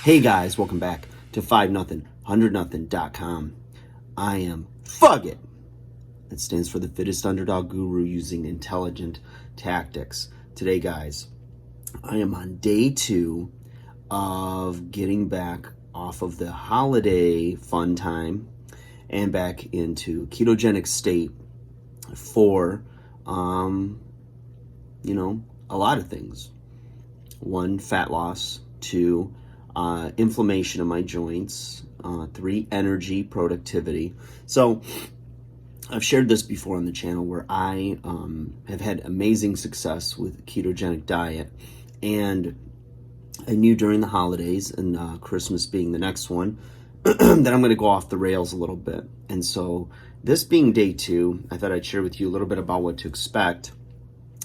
Hey guys, welcome back to 5nothing100nothing.com. I am Fugit. It stands for the fittest underdog guru using intelligent tactics. Today, guys, I am on day 2 of getting back off of the holiday fun time and back into ketogenic state for, a lot of things. 1, fat loss. 2, inflammation of my joints. 3, energy, productivity. So I've shared this before on the channel where I have had amazing success with a ketogenic diet, and I knew during the holidays and Christmas being the next one that I'm going to go off the rails a little bit. And so this being day 2, I thought I'd share with you a little bit about what to expect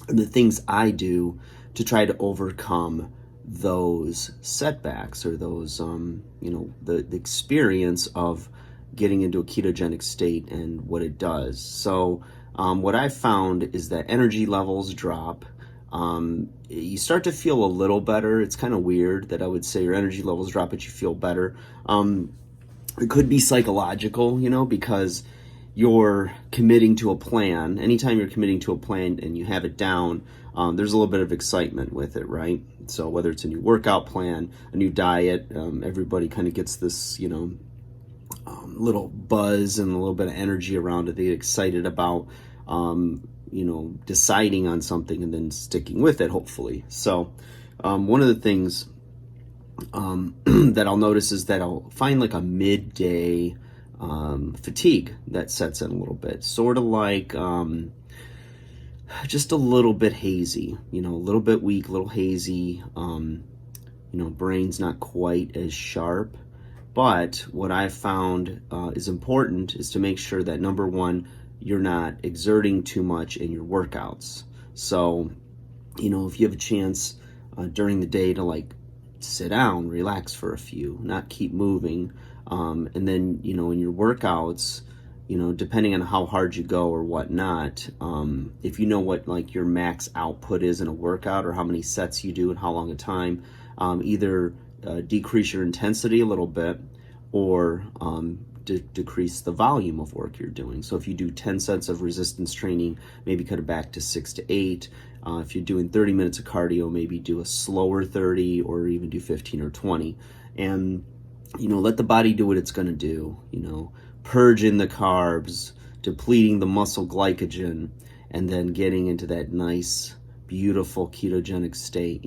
and the things I do to try to overcome those setbacks or those, the experience of getting into a ketogenic state and what it does. So what I found is that energy levels drop. You start to feel a little better. It's kind of weird that I would say your energy levels drop, but you feel better. It could be psychological, because you're committing to a plan. Anytime you're committing to a plan and you have it down, there's a little bit of excitement with it, right? So whether it's a new workout plan, a new diet, everybody kind of gets this, little buzz and a little bit of energy around it. They get excited about, deciding on something and then sticking with it, hopefully. So one of the things that I'll notice is that I'll find like a midday fatigue that sets in a little bit, sort of like just a little bit hazy, a little bit weak, a little hazy, brain's not quite as sharp. But what I've found is important is to make sure that, number one, you're not exerting too much in your workouts. So, if you have a chance during the day to sit down, relax for a few, not keep moving, and then, in your workouts, depending on how hard you go or whatnot, if you know what your max output is in a workout or how many sets you do and how long a time, either decrease your intensity a little bit or decrease the volume of work you're doing. So if you do 10 sets of resistance training, maybe cut it back to 6 to 8. If you're doing 30 minutes of cardio, maybe do a slower 30 or even do 15 or 20. And, let the body do what it's going to do, purging the carbs, depleting the muscle glycogen, and then getting into that nice, beautiful ketogenic state,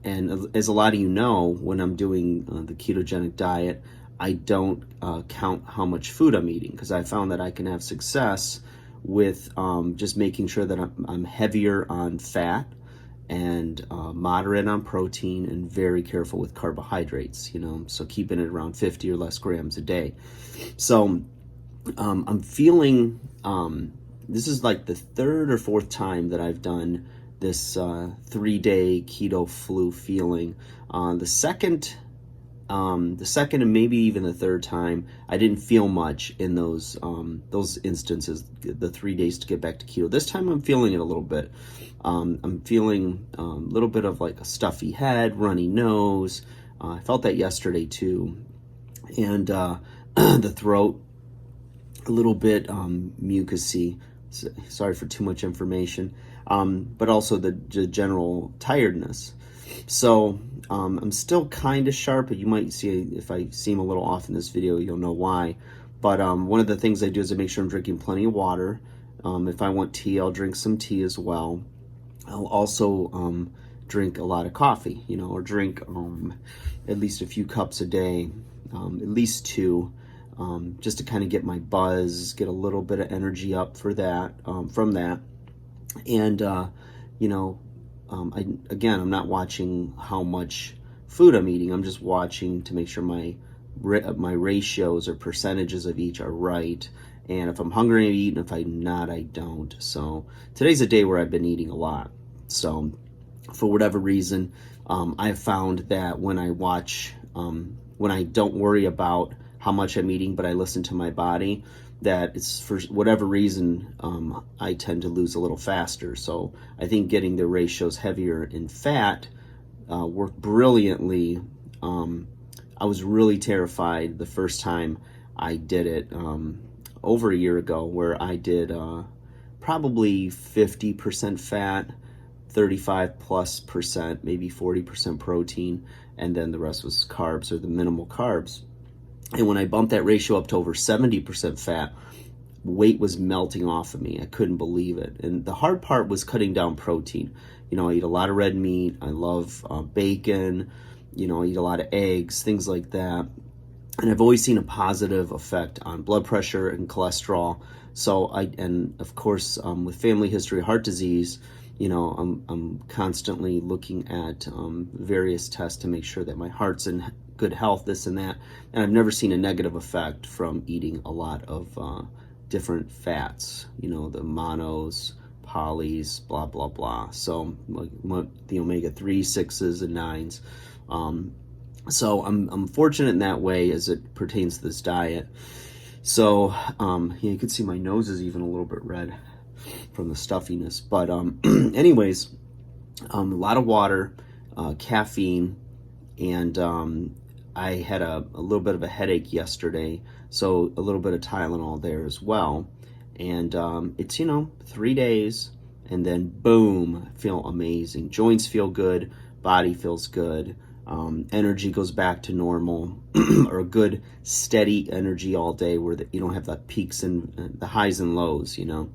And as a lot of you know, when I'm doing the ketogenic diet, I don't count how much food I'm eating, because I found that I can have success with just making sure that I'm heavier on fat and moderate on protein and very careful with carbohydrates, so keeping it around 50 or less grams a day. So I'm feeling, this is like the 3rd or 4th time that I've done this 3-day keto flu feeling. The second and maybe even the 3rd time, I didn't feel much in those instances, the 3 days to get back to keto. This time I'm feeling it a little bit. I'm feeling a little bit of like a stuffy head, runny nose. I felt that yesterday too. And the throat, a little bit mucousy. Sorry for too much information. But also the general tiredness. So I'm still kind of sharp, but you might see, if I seem a little off in this video, you'll know why. But one of the things I do is I make sure I'm drinking plenty of water. If I want tea, I'll drink some tea as well. I'll also drink a lot of coffee, or drink at least a few cups a day, at least 2, just to kind of get my buzz, get a little bit of energy up for that, from that. And, I'm not watching how much food I'm eating. I'm just watching to make sure my ratios or percentages of each are right. And if I'm hungry, I eat, and if I'm not, I don't. So today's a day where I've been eating a lot. So for whatever reason, I've found that when I don't worry about how much I'm eating, but I listen to my body, that it's for whatever reason, I tend to lose a little faster. So I think getting the ratios heavier in fat worked brilliantly. I was really terrified the first time I did it over a year ago, where I did probably 50% fat, 35 plus percent, maybe 40% protein, and then the rest was carbs, or the minimal carbs. And when I bumped that ratio up to over 70% fat, weight was melting off of me. I couldn't believe it. And the hard part was cutting down protein. You know, I eat a lot of red meat. I love bacon. You know, I eat a lot of eggs, things like that. And I've always seen a positive effect on blood pressure and cholesterol. So and of course, with family history of heart disease, you know, I'm constantly looking at various tests to make sure that my heart's in good health, this and that. And I've never seen a negative effect from eating a lot of different fats, you know, the monos, polys, blah, blah, blah. So the omega-3, 6s, and 9s. So I'm fortunate in that way as it pertains to this diet. So you can see my nose is even a little bit red from the stuffiness. But anyways, a lot of water, caffeine, and I had a little bit of a headache yesterday, so a little bit of Tylenol there as well. And it's, you know, 3 days, and then boom, I feel amazing. Joints feel good, body feels good. Energy goes back to normal, or a good steady energy all day, where you don't have the peaks and the highs and lows, you know.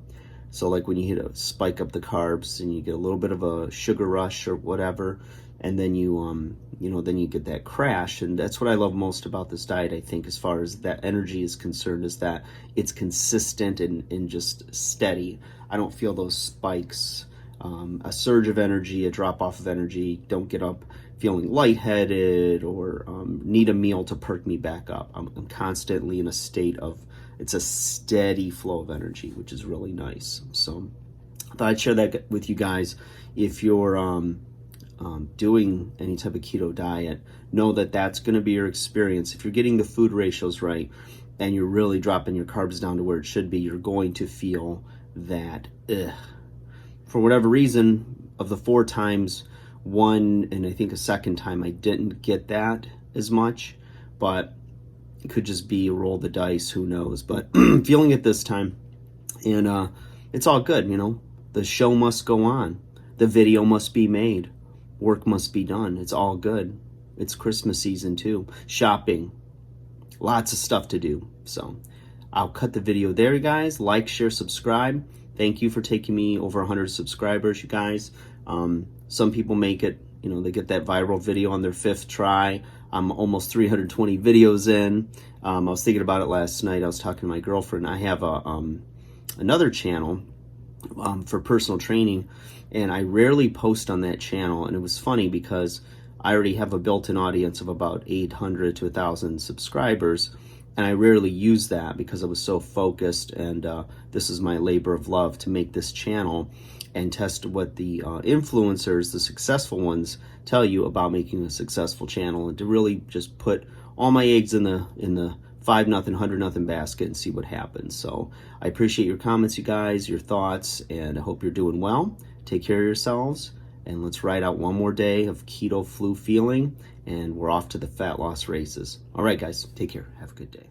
So like when you hit a spike up the carbs and you get a little bit of a sugar rush or whatever, and then you then you get that crash. And that's what I love most about this diet, I think, as far as that energy is concerned, is that it's consistent and just steady. I don't feel those spikes, a surge of energy, a drop off of energy. Don't get up feeling lightheaded or need a meal to perk me back up. I'm constantly in a state of, it's a steady flow of energy, which is really nice. So I thought I'd share that with you guys. If you're doing any type of keto diet, know that that's going to be your experience. If you're getting the food ratios right and you're really dropping your carbs down to where it should be, you're going to feel that, for whatever reason, of the 4 times, one and I think a second time I didn't get that as much, but it could just be a roll of the dice, who knows. But feeling it this time, and it's all good, you know. The show must go on. The video must be made. Work must be done. It's all good. It's Christmas season too. Shopping. Lots of stuff to do. So I'll cut the video there, guys. Like, share, subscribe. Thank you for taking me over 100 subscribers, you guys. Some people make it, you know, they get that viral video on their 5th try. I'm almost 320 videos in. I was thinking about it last night. I was talking to my girlfriend. I have another channel for personal training, and I rarely post on that channel. And it was funny because I already have a built-in audience of about 800 to 1,000 subscribers, and I rarely use that because I was so focused, and this is my labor of love to make this channel and test what the influencers, the successful ones, tell you about making a successful channel, and to really just put all my eggs in the 5-0, 100-0 basket and see what happens. So I appreciate your comments, you guys, your thoughts, and I hope you're doing well. Take care of yourselves, and let's ride out one more day of keto flu feeling, and we're off to the fat loss races. All right, guys, take care. Have a good day.